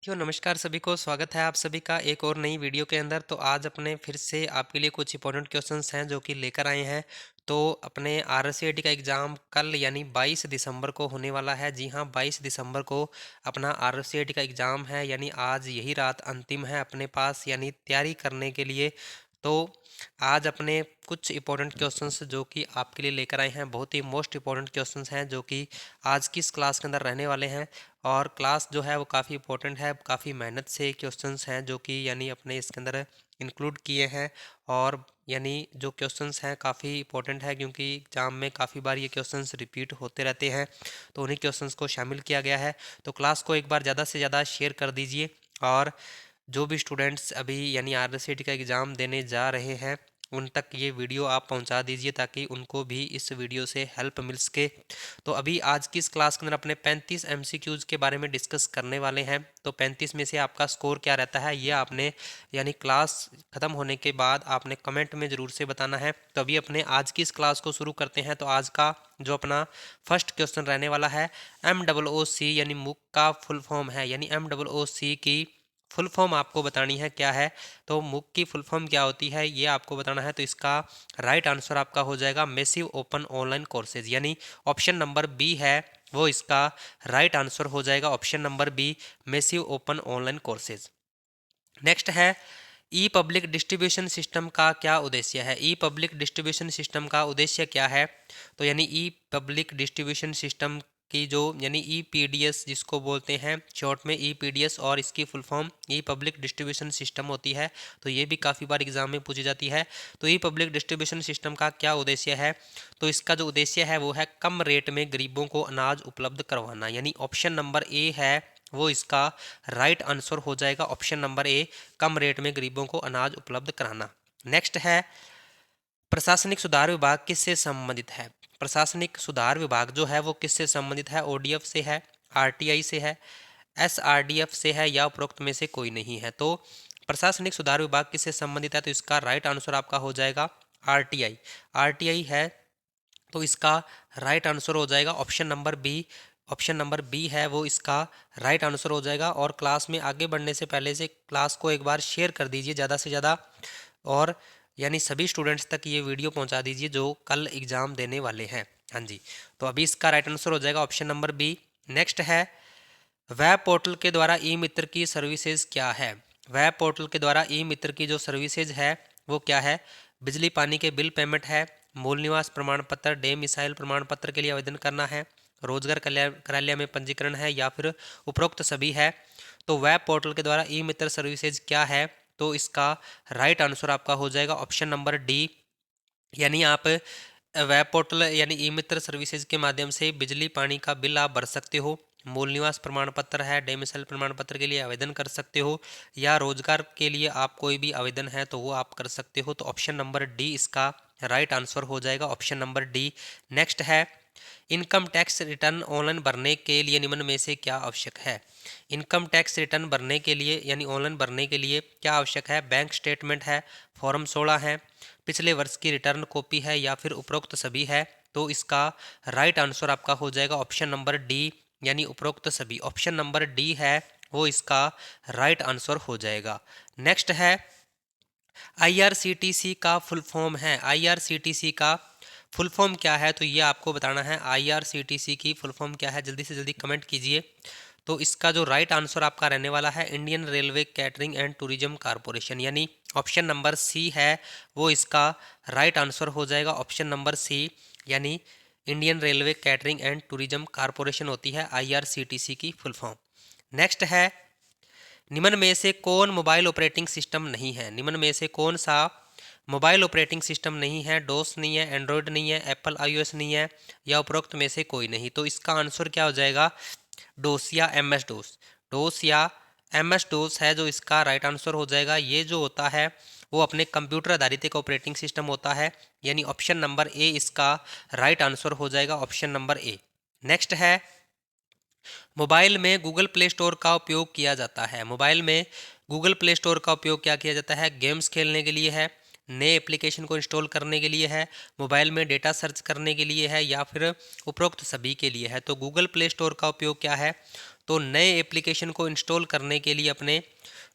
नमस्कार सभी को स्वागत है आप सभी का एक और नई वीडियो के अंदर। तो आज अपने फिर से आपके लिए कुछ इंपॉर्टेंट क्वेश्चंस हैं जो कि लेकर आए हैं। तो अपने आरसीईटी का एग्ज़ाम कल यानी 22 दिसंबर को होने वाला है। जी हाँ, 22 दिसंबर को अपना आरसीईटी का एग्ज़ाम है, यानी आज यही रात अंतिम है अपने पास, यानी तैयारी करने के लिए। तो आज अपने कुछ इंपॉर्टेंट क्वेश्चंस जो कि आपके लिए लेकर आए हैं, बहुत ही मोस्ट इंपॉर्टेंट क्वेश्चंस हैं जो कि आज की इस क्लास के अंदर रहने वाले हैं। और क्लास जो है वो काफ़ी इंपॉर्टेंट है, काफ़ी मेहनत से क्वेश्चंस हैं जो कि यानी अपने इसके अंदर इंक्लूड किए हैं। और यानी जो क्वेश्चंस हैं काफ़ी इंपॉर्टेंट है, क्योंकि एग्जाम में काफ़ी बार ये क्वेश्चंस रिपीट होते रहते हैं, तो उन्हीं क्वेश्चंस को शामिल किया गया है। तो क्लास को एक बार ज़्यादा से ज़्यादा शेयर कर दीजिए। और जो भी स्टूडेंट्स अभी यानी आरसीईटी का एग्ज़ाम देने जा रहे हैं, उन तक ये वीडियो आप पहुंचा दीजिए ताकि उनको भी इस वीडियो से हेल्प मिल सके। तो अभी आज की इस क्लास के अंदर अपने 35 एमसीक्यूज़ के बारे में डिस्कस करने वाले हैं। तो 35 में से आपका स्कोर क्या रहता है, ये आपने यानी क्लास ख़त्म होने के बाद आपने कमेंट में ज़रूर से बताना है। तो अभी अपने आज की इस क्लास को शुरू करते हैं। तो आज का जो अपना फर्स्ट क्वेश्चन रहने वाला है, MOOC यानी मूक का फुल फॉर्म है, यानी MOOC की फुल फॉर्म आपको बतानी है क्या है। तो मूक की फुल फॉर्म क्या होती है ये आपको बताना है। तो इसका राइट आंसर आपका हो जाएगा मैसिव ओपन ऑनलाइन कोर्सेज, यानी ऑप्शन नंबर बी है वो इसका राइट आंसर हो जाएगा। Option number B, massive open online courses. Next है, ई पब्लिक डिस्ट्रीब्यूशन सिस्टम का क्या उद्देश्य है। ई पब्लिक डिस्ट्रीब्यूशन सिस्टम का उद्देश्य क्या है। तो यानी ई पब्लिक डिस्ट्रीब्यूशन सिस्टम की जो यानी ई पीडीएस जिसको बोलते हैं शॉर्ट में ई पीडीएस, और इसकी फुल फॉर्म ई पब्लिक डिस्ट्रीब्यूशन सिस्टम होती है। तो ये भी काफ़ी बार एग्जाम में पूछी जाती है। तो ई पब्लिक डिस्ट्रीब्यूशन सिस्टम का क्या उद्देश्य है। तो इसका जो उद्देश्य है वो है कम रेट में गरीबों को अनाज उपलब्ध करवाना, यानी ऑप्शन नंबर ए है वो इसका राइट आंसर हो जाएगा। Option number A, come rate में गरीबों को अनाज उपलब्ध कराना। नेक्स्ट है, प्रशासनिक सुधार विभाग किससे संबंधित है। प्रशासनिक सुधार विभाग जो है वो किससे संबंधित है। ओडीएफ से है, आरटीआई से है, एसआरडीएफ से है, या उपरोक्त में से कोई नहीं है। तो प्रशासनिक सुधार विभाग किससे संबंधित है, तो इसका राइट आंसर आपका हो जाएगा आरटीआई। आरटीआई है तो इसका राइट आंसर हो जाएगा option number B. Option number B है वो इसका राइट आंसर हो जाएगा। और क्लास में आगे बढ़ने से पहले से क्लास को एक बार शेयर कर दीजिए ज़्यादा से ज़्यादा, और यानी सभी स्टूडेंट्स तक ये वीडियो पहुंचा दीजिए जो कल एग्ज़ाम देने वाले हैं। हाँ जी, तो अभी इसका राइट आंसर हो जाएगा ऑप्शन नंबर बी। नेक्स्ट है, वेब पोर्टल के द्वारा ई मित्र की सर्विसेज क्या है। वेब पोर्टल के द्वारा ई मित्र की जो सर्विसेज है वो क्या है। बिजली पानी के बिल पेमेंट है, मूल निवास प्रमाण पत्र, डे मिसाइल प्रमाण पत्र के लिए आवेदन करना है, रोजगार कार्यालय में पंजीकरण है, या फिर उपरोक्त सभी है। तो वेब पोर्टल के द्वारा ई मित्र सर्विसेज क्या है, तो इसका राइट आंसर आपका हो जाएगा ऑप्शन नंबर डी। यानी आप वेब पोर्टल यानी ई मित्र सर्विसेज के माध्यम से बिजली पानी का बिल आप भर सकते हो, मूल निवास प्रमाण पत्र है, डेमिसल प्रमाण पत्र के लिए आवेदन कर सकते हो, या रोजगार के लिए आप कोई भी आवेदन है तो वो आप कर सकते हो। तो ऑप्शन नंबर डी इसका राइट आंसर हो जाएगा, ऑप्शन नंबर डी। नेक्स्ट है, इनकम टैक्स रिटर्न ऑनलाइन भरने के लिए निम्न में से क्या आवश्यक है। इनकम टैक्स रिटर्न भरने के लिए यानी ऑनलाइन भरने के लिए क्या आवश्यक है। बैंक स्टेटमेंट है, फॉर्म 16 है, पिछले वर्ष की रिटर्न कॉपी है, या फिर उपरोक्त सभी है। तो इसका राइट आंसर आपका हो जाएगा ऑप्शन नंबर डी, यानी उपरोक्त सभी। ऑप्शन नंबर डी है वो इसका राइट आंसर हो जाएगा। नेक्स्ट है, आईआरसीटीसी का फुल फॉर्म है। आईआरसीटीसी का फुल फॉर्म क्या है, तो ये आपको बताना है। आईआरसीटीसी की फुल फॉर्म क्या है, जल्दी से जल्दी कमेंट कीजिए। तो इसका जो राइट आंसर आपका रहने वाला है, Indian railway catering and tourism corporation, यानी ऑप्शन नंबर सी है वो इसका राइट आंसर हो जाएगा। ऑप्शन नंबर सी, यानी Indian railway catering and tourism corporation होती है आईआरसीटीसी की फुल फॉर्म। नेक्स्ट है, निम्न में से कौन मोबाइल ऑपरेटिंग सिस्टम नहीं है। निम्न में से कौन सा मोबाइल ऑपरेटिंग सिस्टम नहीं है। डोस नहीं है, एंड्रॉयड नहीं है, एप्पल आईओएस नहीं है, या उपरोक्त में से कोई नहीं। तो इसका आंसर क्या हो जाएगा, डोस या एम एस डोस। डोस या एम एस डोस है जो इसका राइट आंसर हो जाएगा। ये जो होता है वो अपने कंप्यूटर आधारित एक ऑपरेटिंग सिस्टम होता है, यानी ऑप्शन नंबर ए इसका राइट आंसर हो जाएगा, ऑप्शन नंबर ए। नेक्स्ट है, मोबाइल में गूगल प्ले स्टोर का उपयोग किया जाता है। मोबाइल में गूगल प्ले स्टोर का उपयोग क्या किया जाता है। गेम्स खेलने के लिए है, नए एप्लीकेशन को इंस्टॉल करने के लिए है, मोबाइल में डेटा सर्च करने के लिए है, या फिर उपरोक्त सभी के लिए है। तो गूगल प्ले स्टोर का उपयोग क्या है, तो नए एप्लीकेशन को इंस्टॉल करने के लिए अपने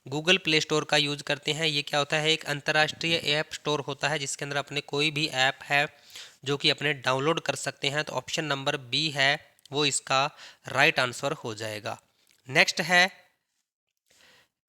गूगल प्ले स्टोर का यूज़ करते हैं। ये क्या होता है, एक अंतर्राष्ट्रीय ऐप स्टोर होता है जिसके अंदर अपने कोई भी ऐप है जो कि अपने डाउनलोड कर सकते हैं। तो ऑप्शन नंबर बी है वो इसका राइट आंसर हो जाएगा। नेक्स्ट है,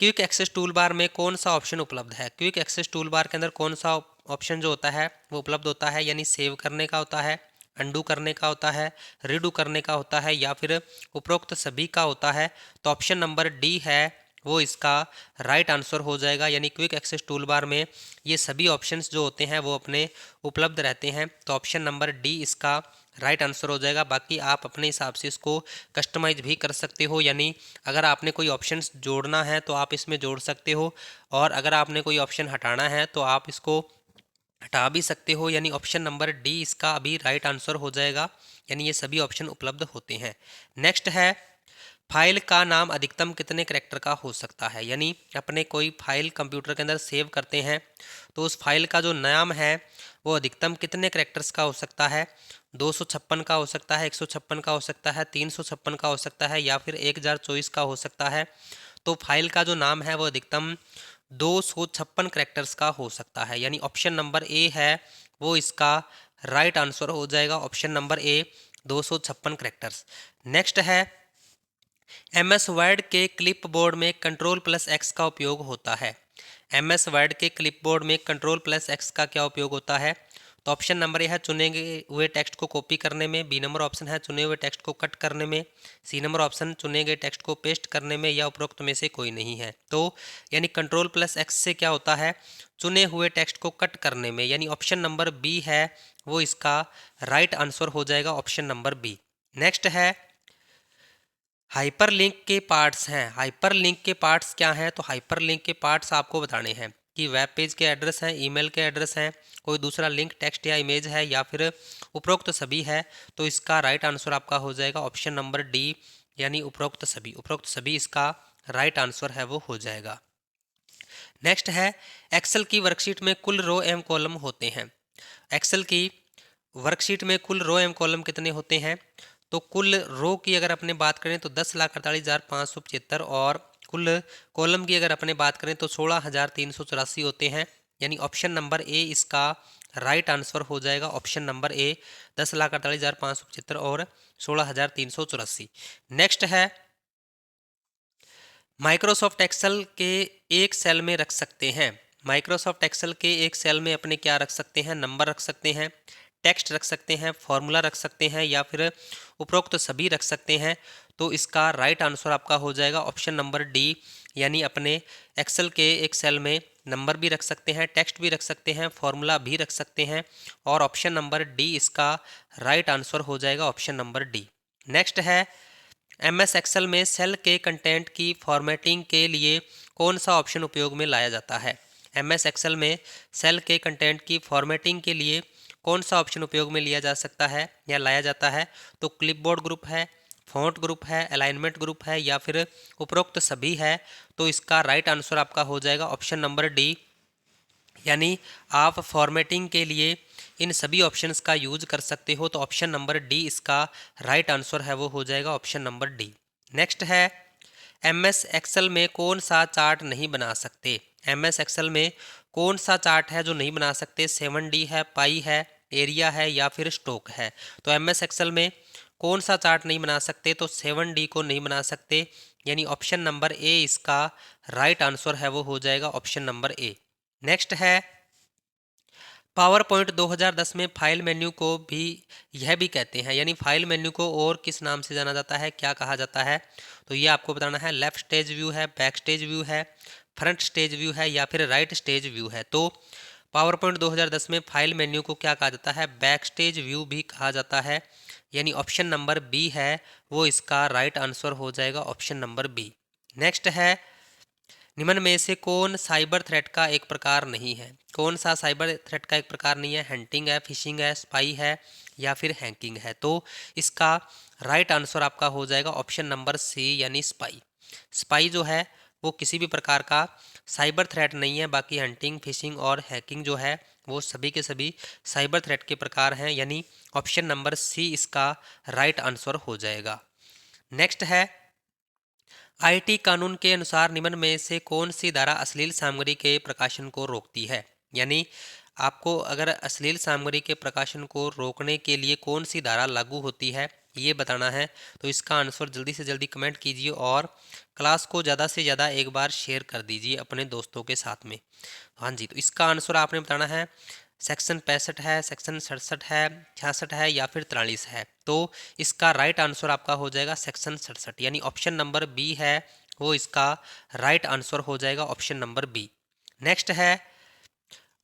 क्विक एक्सेस टूल बार में कौन सा ऑप्शन उपलब्ध है। क्विक एक्सेस टूल बार के अंदर कौन सा ऑप्शन जो होता है वो उपलब्ध होता है, यानी सेव करने का होता है, अंडू करने का होता है, रीडू करने का होता है, या फिर उपरोक्त सभी का होता है। तो ऑप्शन नंबर डी है वो इसका राइट आंसर हो जाएगा, यानी क्विक एक्सेस टूल बार में ये सभी ऑप्शंस जो होते हैं वो अपने उपलब्ध रहते हैं। तो ऑप्शन नंबर डी इसका राइट आंसर हो जाएगा। बाकी आप अपने हिसाब से इसको कस्टमाइज भी कर सकते हो, यानी अगर आपने कोई ऑप्शंस जोड़ना है तो आप इसमें जोड़ सकते हो, और अगर आपने कोई ऑप्शन हटाना है तो आप इसको हटा भी सकते हो। यानी ऑप्शन नंबर डी इसका अभी राइट आंसर हो जाएगा, यानी ये सभी ऑप्शन उपलब्ध होते हैं। नेक्स्ट है, फाइल का नाम अधिकतम कितने करैक्टर का हो सकता है। यानी अपने कोई फाइल कंप्यूटर के अंदर सेव करते हैं तो उस फाइल का जो नाम है वो अधिकतम कितने करैक्टर्स का हो सकता है। 256 का हो सकता है, 156 का हो सकता है, 356 का हो सकता है, या फिर 1024 का हो सकता है। तो फाइल का जो नाम है वो अधिकतम 256 करैक्टर्स का हो सकता है, यानी ऑप्शन नंबर ए है वो इसका राइट आंसर हो जाएगा। Option number A 256 characters. Next है, एमएस वर्ड के क्लिपबोर्ड में कंट्रोल प्लस एक्स का उपयोग होता है। एमएस वर्ड के क्लिपबोर्ड में कंट्रोल प्लस एक्स का क्या उपयोग होता है। तो ऑप्शन नंबर ए है चुने हुए टेक्स्ट को कॉपी करने में, बी नंबर ऑप्शन है चुने हुए टेक्स्ट को कट करने में, सी नंबर ऑप्शन चुने गए टेक्स्ट को पेस्ट करने में, या उपरोक्त में से कोई नहीं है। तो यानी कंट्रोल प्लस एक्स से क्या होता है, चुने हुए टेक्स्ट को कट करने में, यानी ऑप्शन नंबर बी है वो इसका राइट आंसर हो जाएगा, ऑप्शन नंबर बी। नेक्स्ट है, हाइपरलिंक के पार्ट्स हैं। हाइपरलिंक के पार्ट्स क्या हैं, तो हाइपरलिंक के पार्ट्स आपको बताने हैं कि वेब पेज के एड्रेस हैं, ईमेल के एड्रेस हैं, कोई दूसरा लिंक टेक्स्ट या इमेज है, या फिर उपरोक्त सभी है। तो इसका राइट आंसर आपका हो जाएगा ऑप्शन नंबर डी, यानी उपरोक्त सभी। उपरोक्त सभी इसका राइट आंसर है वो हो जाएगा। नेक्स्ट है, एक्सेल की वर्कशीट में कुल रो एवं कॉलम होते हैं। एक्सेल की वर्कशीट में कुल रो एवं कॉलम कितने होते हैं। तो कुल रो की अगर अपने बात करें तो 10,48,575, और कुल कॉलम की अगर अपने बात करें तो 16,384 होते हैं, यानी ऑप्शन नंबर ए इसका राइट आंसर हो जाएगा। ऑप्शन नंबर ए 10,48,575 और 16,384। नेक्स्ट है, माइक्रोसॉफ्ट एक्सेल के एक सेल में रख सकते हैं। माइक्रोसॉफ्ट एक्सेल के एक सेल में अपने क्या रख सकते हैं, नंबर रख सकते हैं, टेक्स्ट रख सकते हैं, फॉर्मूला रख सकते हैं, या फिर उपरोक्त सभी रख सकते हैं। तो इसका राइट आंसर आपका हो जाएगा ऑप्शन नंबर डी, यानी अपने एक्सेल के एक सेल में नंबर भी रख सकते हैं, टेक्स्ट भी रख सकते हैं, फॉर्मूला भी रख सकते हैं, और ऑप्शन नंबर डी इसका राइट आंसर हो जाएगा, ऑप्शन नंबर डी। नेक्स्ट है, एमएस एक्सेल में सेल के कंटेंट की फॉर्मेटिंग के लिए कौन सा ऑप्शन उपयोग में लाया जाता है। एमएस एक्सेल में सेल के कंटेंट की फॉर्मेटिंग के लिए कौन सा ऑप्शन उपयोग में लिया जा सकता है या लाया जाता है। तो क्लिपबोर्ड ग्रुप है, फॉन्ट ग्रुप है, अलाइनमेंट ग्रुप है, या फिर उपरोक्त सभी है। तो इसका राइट आंसर आपका हो जाएगा ऑप्शन नंबर डी, यानी आप फॉर्मेटिंग के लिए इन सभी ऑप्शंस का यूज कर सकते हो। तो ऑप्शन नंबर डी इसका राइट आंसर है वो हो जाएगा, ऑप्शन नंबर डी। नेक्स्ट है, एमएस एक्सेल में कौन सा चार्ट नहीं बना सकते। एमएस एक्सेल में कौन सा चार्ट है जो नहीं बना सकते। 7D है, पाई है, एरिया है, या फिर स्टॉक है। तो एमएस एक्सेल में कौन सा चार्ट नहीं बना सकते, तो 7D को नहीं बना सकते, यानी ऑप्शन नंबर ए इसका राइट आंसर है वो हो जाएगा, ऑप्शन नंबर ए। नेक्स्ट है, पावर पॉइंट 2010 में फाइल मेन्यू को भी यह भी कहते हैं, यानी फाइल मेन्यू को और किस नाम से जाना जाता है, क्या कहा जाता है। तो ये आपको बताना है, लेफ्ट स्टेज व्यू है, बैक स्टेज व्यू है, फ्रंट स्टेज व्यू है, या फिर राइट स्टेज व्यू है। तो पावर पॉइंट 2010 में फाइल मेन्यू को क्या कहा जाता है, बैक स्टेज व्यू भी कहा जाता है, यानी ऑप्शन नंबर बी है वो इसका राइट आंसर हो जाएगा, ऑप्शन नंबर बी। नेक्स्ट है, निम्न में से कौन साइबर थ्रेट का एक प्रकार नहीं है। कौन सा साइबर थ्रेट का एक प्रकार नहीं है, हंटिंग है, फिशिंग है, स्पाई है, या फिर हैकिंग है। तो इसका राइट आंसर आपका हो जाएगा ऑप्शन नंबर सी, यानी स्पाई। स्पाई जो है वो किसी भी प्रकार का साइबर थ्रेट नहीं है, बाकी हंटिंग, फिशिंग और हैकिंग जो है वो सभी के सभी साइबर थ्रेट के प्रकार हैं, यानी ऑप्शन नंबर सी इसका राइट आंसर हो जाएगा। नेक्स्ट है, आईटी कानून के अनुसार निम्न में से कौन सी धारा अश्लील सामग्री के प्रकाशन को रोकती है? यानी आपको अगर अश्लील सामग्री के प्रकाशन को रोकने के लिए कौन सी धारा लागू होती है ये बताना है। तो इसका आंसर जल्दी से जल्दी कमेंट कीजिए और क्लास को ज़्यादा से ज़्यादा एक बार शेयर कर दीजिए अपने दोस्तों के साथ में। हाँ जी, तो इसका आंसर आपने बताना है सेक्शन 65 है, सेक्शन 67 है, 66 है या फिर 43 है। तो इसका राइट आंसर आपका हो जाएगा सेक्शन 67, यानी ऑप्शन नंबर बी है वो इसका राइट आंसर हो जाएगा, ऑप्शन नंबर बी। नेक्स्ट है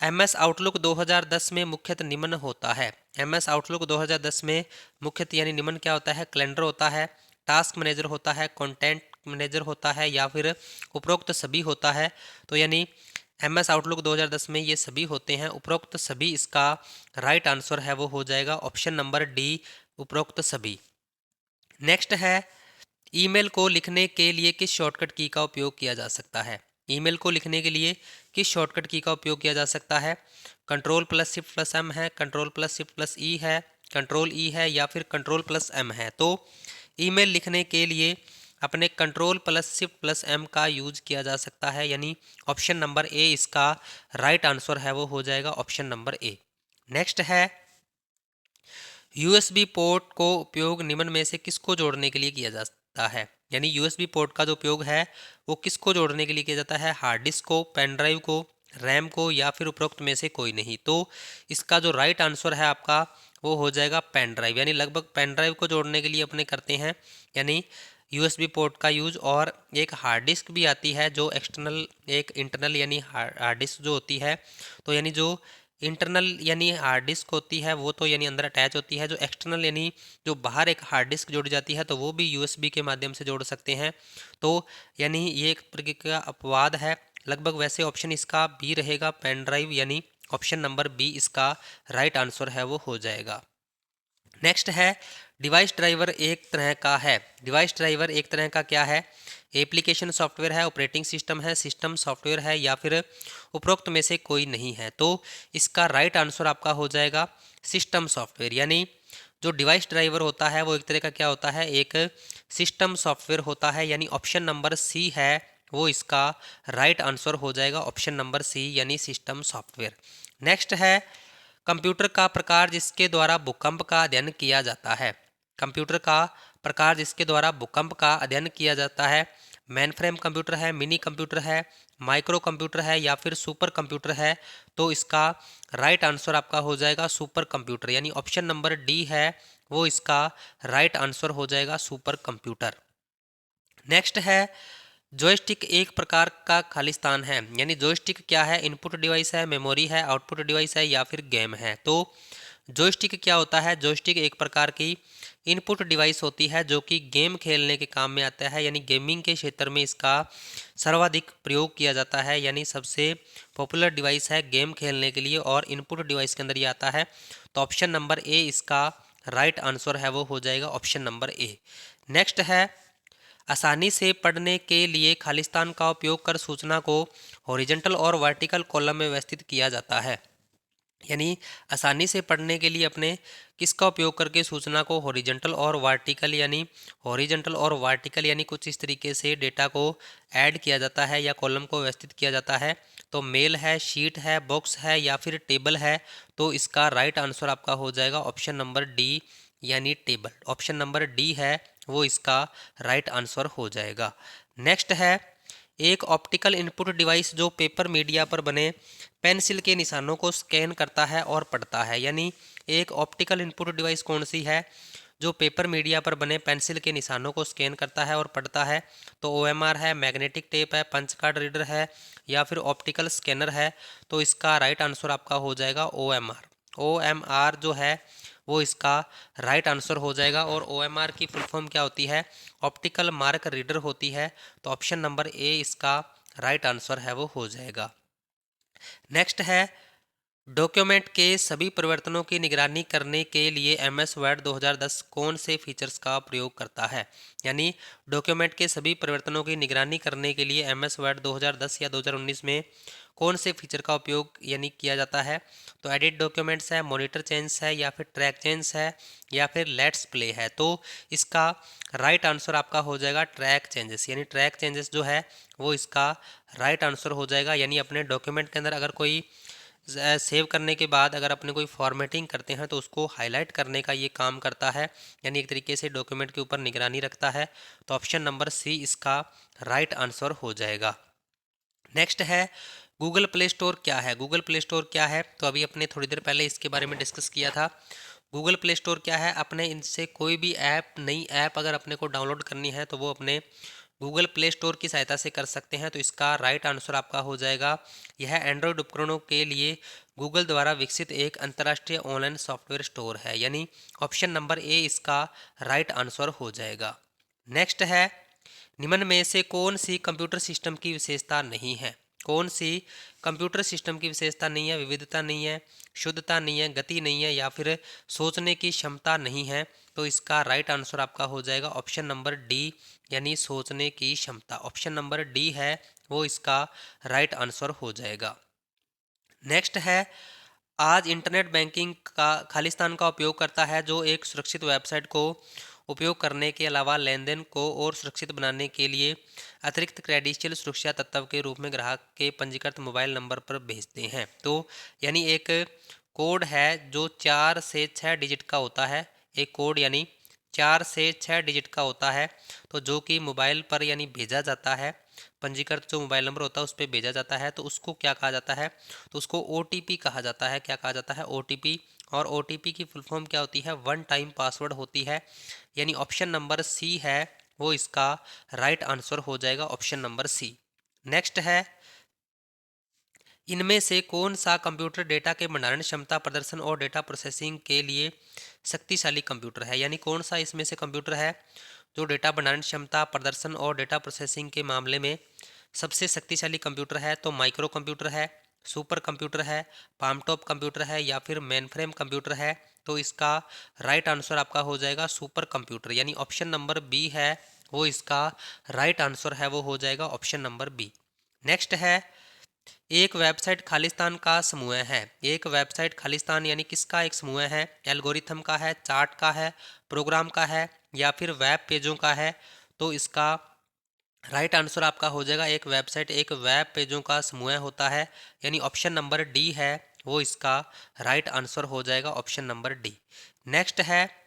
एमएस आउटलुक 2010 में मुख्यतः निम्न होता है। एमएस आउटलुक 2010 में मुख्यतः यानी निम्न क्या होता है? कैलेंडर होता है, टास्क मैनेजर होता है, कंटेंट मैनेजर होता है या फिर उपरोक्त सभी होता है। तो यानी एमएस आउटलुक 2010 में ये सभी होते हैं, उपरोक्त सभी इसका राइट आंसर है वो हो जाएगा ऑप्शन नंबर डी, उपरोक्त सभी। नेक्स्ट है ईमेल को लिखने के लिए किस शॉर्टकट की का उपयोग किया जा सकता है? ईमेल को लिखने के लिए किस शॉर्टकट की का उपयोग किया जा सकता है? Control plus shift plus M है, control plus shift plus E है, कंट्रोल ई है या फिर कंट्रोल प्लस एम है। तो ईमेल लिखने के लिए अपने control plus shift plus M का यूज किया जा सकता है, यानी ऑप्शन नंबर ए इसका राइट आंसर है वो हो जाएगा ऑप्शन नंबर ए। नेक्स्ट है यूएसबी पोर्ट को उपयोग निम्न में से किसको जोड़ने के लिए किया जाता है? यानी यूएसबी पोर्ट का जो उपयोग है वो किसको जोड़ने के लिए किया जाता है? हार्ड डिस्क को, पेन ड्राइव को, रैम को या फिर उपरोक्त में से कोई नहीं। तो इसका जो राइट आंसर है आपका वो हो जाएगा पेन ड्राइव, यानी लगभग पेन ड्राइव को जोड़ने के लिए अपने करते हैं यानी यूएसबी पोर्ट का यूज। और एक हार्ड डिस्क भी आती है जो एक्सटर्नल, एक इंटरनल यानी हार्ड डिस्क जो होती है। तो यानी जो इंटरनल यानी हार्ड डिस्क होती है वो तो यानी अंदर अटैच होती है, जो एक्सटर्नल यानी जो बाहर एक हार्ड डिस्क जोड़ी जाती है तो वो भी यूएसबी के माध्यम से जोड़ सकते हैं। तो यानी ये एक प्रकार का अपवाद है लगभग। वैसे ऑप्शन इसका बी रहेगा, पेन ड्राइव, यानी ऑप्शन नंबर बी इसका राइट आंसर है वो हो जाएगा। नेक्स्ट है डिवाइस ड्राइवर एक तरह का है। डिवाइस ड्राइवर एक तरह का क्या है? एप्लीकेशन सॉफ्टवेयर है, ऑपरेटिंग सिस्टम है, सिस्टम सॉफ्टवेयर है या फिर उपरोक्त में से कोई नहीं है। तो इसका राइट आंसर आपका हो जाएगा सिस्टम सॉफ्टवेयर, यानी जो डिवाइस ड्राइवर होता है वो एक तरह का क्या होता है? एक सिस्टम सॉफ्टवेयर होता है, यानी ऑप्शन नंबर सी है वो इसका राइट आंसर हो जाएगा, ऑप्शन नंबर सी यानी सिस्टम सॉफ्टवेयर। नेक्स्ट है कंप्यूटर का प्रकार जिसके द्वारा भूकंप का अध्ययन किया जाता है। कंप्यूटर का प्रकार जिसके द्वारा भूकंप का अध्ययन किया जाता है। मेन फ्रेम कंप्यूटर है, मिनी कंप्यूटर है, माइक्रो कंप्यूटर है या फिर सुपर कंप्यूटर है। तो इसका राइट आंसर आपका हो जाएगा सुपर कंप्यूटर, यानी ऑप्शन नंबर डी है वो इसका राइट आंसर हो जाएगा सुपर कंप्यूटर। नेक्स्ट है जॉयस्टिक एक प्रकार का खालिस्तान है। यानी जॉयस्टिक क्या है? इनपुट डिवाइस है, मेमोरी है, आउटपुट डिवाइस है या फिर गेम है। तो जॉयस्टिक क्या होता है? जॉयस्टिक एक प्रकार की इनपुट डिवाइस होती है जो कि गेम खेलने के काम में आता है, यानी गेमिंग के क्षेत्र में इसका सर्वाधिक प्रयोग किया जाता है, यानी सबसे पॉपुलर डिवाइस है गेम खेलने के लिए और इनपुट डिवाइस के अंदर ये आता है। तो ऑप्शन नंबर ए इसका राइट आंसर है वो हो जाएगा ऑप्शन नंबर ए। नेक्स्ट है आसानी से पढ़ने के लिए खालिस्तान का उपयोग कर सूचना को हॉरिजॉन्टल और वर्टिकल कॉलम में व्यवस्थित किया जाता है। यानी आसानी से पढ़ने के लिए अपने किसका उपयोग करके सूचना को हॉरिजॉन्टल और वर्टिकल, यानी हॉरिजॉन्टल और वर्टिकल यानी कुछ इस तरीके से डेटा को ऐड किया जाता है या कॉलम को व्यवस्थित किया जाता है। तो मेल है, शीट है, बॉक्स है या फिर टेबल है। तो इसका राइट आंसर आपका हो जाएगा ऑप्शन नंबर डी यानी टेबल। ऑप्शन नंबर डी है वो इसका राइट आंसर हो जाएगा। नेक्स्ट है एक ऑप्टिकल इनपुट डिवाइस जो पेपर मीडिया पर बने पेंसिल के निशानों को स्कैन करता है और पढ़ता है। यानी एक ऑप्टिकल इनपुट डिवाइस कौन सी है जो पेपर मीडिया पर बने पेंसिल के निशानों को स्कैन करता है और पढ़ता है? तो ओएमआर है, मैग्नेटिक टेप है, पंच कार्ड रीडर है या फिर ऑप्टिकल स्कैनर है। तो इसका राइट आंसर आपका हो जाएगा ओएमआर। ओएमआर जो है वो इसका राइट आंसर हो जाएगा। और ओएमआर की फुल फॉर्म क्या होती है? ऑप्टिकल मार्क रीडर होती है। तो ऑप्शन नंबर ए इसका राइट आंसर है वो हो जाएगा। नेक्स्ट है डॉक्यूमेंट के सभी परिवर्तनों की निगरानी करने के लिए एमएस वर्ड 2010 कौन से फीचर्स का प्रयोग करता है? यानी डॉक्यूमेंट के सभी परिवर्तनों की निगरानी करने के लिए एमएस वर्ड 2010 या 2019 में कौन से फीचर का उपयोग यानी किया जाता है? तो एडिट डॉक्यूमेंट्स है, मॉनिटर चेंज है, या फिर ट्रैक चेंज है, या फिर लेट्स प्ले है। तो इसका राइट आंसर आपका हो जाएगा ट्रैक चेंजेस। यानी ट्रैक चेंजेस जो है वो इसका राइट आंसर हो जाएगा। यानी अपने डॉक्यूमेंट के अंदर अगर कोई सेव करने के बाद अगर अपने कोई फॉर्मेटिंग करते हैं तो उसको हाईलाइट करने का ये काम करता है, यानी एक तरीके से डॉक्यूमेंट के ऊपर निगरानी रखता है। तो ऑप्शन नंबर सी इसका राइट आंसर हो जाएगा। नेक्स्ट है गूगल प्ले स्टोर क्या है? गूगल प्ले स्टोर क्या है? तो अभी अपने थोड़ी देर पहले इसके बारे में डिस्कस किया था। गूगल प्ले स्टोर क्या है? अपने इनसे कोई भी ऐप, नई ऐप अगर अपने को डाउनलोड करनी है तो वो अपने गूगल प्ले स्टोर की सहायता से कर सकते हैं। तो इसका राइट आंसर आपका हो जाएगा, यह एंड्रॉयड उपकरणों के लिए गूगल द्वारा विकसित एक अंतर्राष्ट्रीय ऑनलाइन सॉफ्टवेयर स्टोर है। यानी ऑप्शन नंबर ए इसका राइट आंसर हो जाएगा। नेक्स्ट है निम्न में से कौन सी कंप्यूटर सिस्टम की विशेषता नहीं है? कौन सी कंप्यूटर सिस्टम की विशेषता नहीं है? विविधता नहीं है, शुद्धता नहीं है, गति नहीं है, या फिर सोचने की क्षमता नहीं है। तो इसका राइट आंसर आपका हो जाएगा ऑप्शन नंबर डी, यानी सोचने की क्षमता। ऑप्शन नंबर डी है वो इसका राइट आंसर हो जाएगा। नेक्स्ट है आज इंटरनेट बैंकिंग का खालिस्तान का उपयोग करता है, जो एक सुरक्षित वेबसाइट को उपयोग करने के अलावा लेनदेन को और सुरक्षित बनाने के लिए अतिरिक्त क्रेडेंशियल सुरक्षा तत्व के रूप में ग्राहक के पंजीकृत मोबाइल नंबर पर भेजते हैं। तो यानी एक कोड है जो 4 से 6 डिजिट का होता है। एक कोड यानी 4 से 6 डिजिट का होता है, तो जो कि मोबाइल पर यानी भेजा जाता है, पंजीकृत जो मोबाइल नंबर होता है उस पर भेजा जाता है। तो उसको क्या कहा जाता है? तो उसको ओटीपी कहा जाता है। क्या कहा जाता है? ओटीपी। और ओटीपी की फुल फॉर्म क्या होती है? वन टाइम पासवर्ड होती है। यानी ऑप्शन नंबर सी है वो इसका राइट आंसर हो जाएगा, ऑप्शन नंबर सी। नेक्स्ट है इनमें से कौन सा कंप्यूटर डेटा के भंडारण क्षमता, प्रदर्शन और डेटा प्रोसेसिंग के लिए शक्तिशाली कंप्यूटर है? यानी कौन सा इसमें से कंप्यूटर है जो डेटा भंडारण क्षमता, प्रदर्शन और डेटा प्रोसेसिंग के मामले में सबसे शक्तिशाली कंप्यूटर है? तो माइक्रो कंप्यूटर है, सुपर कंप्यूटर है, पाम टॉप कंप्यूटर है, या फिर मेनफ्रेम कंप्यूटर है? तो इसका राइट आंसर आपका हो जाएगा सुपर कंप्यूटर। यानी ऑप्शन नंबर बी है वो इसका राइट आंसर है, वो हो जाएगा ऑप्शन नंबर बी। नेक्स्ट है एक वेबसाइट खालिस्तान का समूह है। एक वेबसाइट खालिस्तान यानी किसका एक समूह है? एल्गोरिथम का है, चार्ट का है, प्रोग्राम का है, या फिर वेब पेजों का है? तो इसका राइट आंसर आपका हो जाएगा एक वेबसाइट एक वेब पेजों का समूह होता है, यानी ऑप्शन नंबर डी है वो इसका राइट आंसर हो जाएगा, ऑप्शन नंबर डी। नेक्स्ट है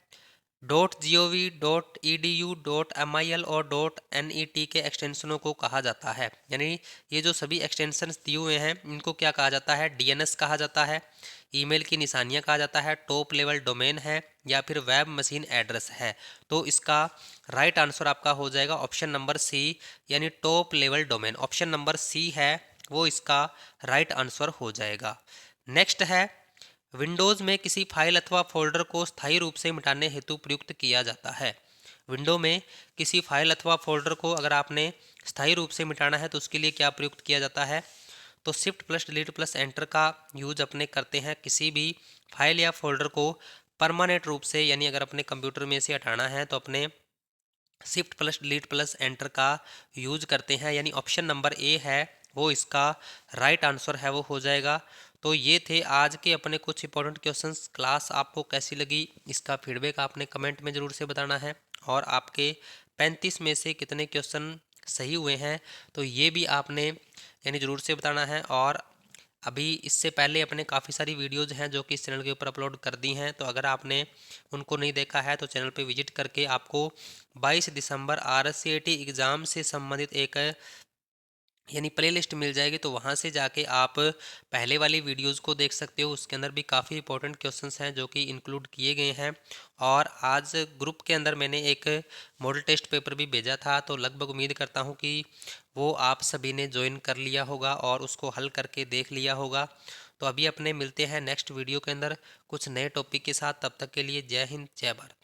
.gov.edu.mil और .net के एक्सटेंशनों को कहा जाता है। यानी ये जो सभी एक्सटेंशंस दिए हुए हैं इनको क्या कहा जाता है? डीएनएस कहा जाता है, ईमेल की निशानियां कहा जाता है, टॉप लेवल डोमेन है, या फिर वेब मशीन एड्रेस है? तो इसका राइट आंसर आपका हो जाएगा ऑप्शन नंबर सी, यानी top level domain. Option number C है वो इसका राइट आंसर हो जाएगा। नेक्स्ट है विंडोज़ में किसी फाइल अथवा फोल्डर को स्थायी रूप से मिटाने हेतु प्रयुक्त किया जाता है। विंडो में किसी फाइल अथवा फोल्डर को अगर आपने स्थायी रूप से मिटाना है तो उसके लिए क्या प्रयुक्त किया जाता है? तो shift plus delete plus enter का यूज अपने करते हैं किसी भी फाइल या फोल्डर को परमानेंट रूप से, यानी अगर अपने कंप्यूटर में से हटाना है तो अपने shift plus delete plus enter का यूज करते हैं। यानी ऑप्शन नंबर ए है वो इसका राइट आंसर है वो हो जाएगा। तो ये थे आज के अपने कुछ इंपॉर्टेंट क्वेश्चंस। क्लास आपको कैसी लगी इसका फीडबैक आपने कमेंट में ज़रूर से बताना है, और आपके 35 में से कितने क्वेश्चन सही हुए हैं तो ये भी आपने यानी ज़रूर से बताना है। और अभी इससे पहले अपने काफ़ी सारी वीडियोज़ हैं जो कि इस चैनल के ऊपर अपलोड कर दी हैं, तो अगर आपने उनको नहीं देखा है तो चैनल पे विजिट करके आपको 22 दिसंबर RSCAT एग्ज़ाम से संबंधित एक यानी प्लेलिस्ट मिल जाएगी, तो वहाँ से जाके आप पहले वाली वीडियोस को देख सकते हो। उसके अंदर भी काफ़ी इंपॉर्टेंट क्वेश्चंस हैं जो कि इंक्लूड किए गए हैं। और आज ग्रुप के अंदर मैंने एक मॉडल टेस्ट पेपर भी भेजा था, तो लगभग उम्मीद करता हूँ कि वो आप सभी ने ज्वाइन कर लिया होगा और उसको हल करके देख लिया होगा। तो अभी अपने मिलते हैं नेक्स्ट वीडियो के अंदर कुछ नए टॉपिक के साथ। तब तक के लिए जय हिंद, जय भारत।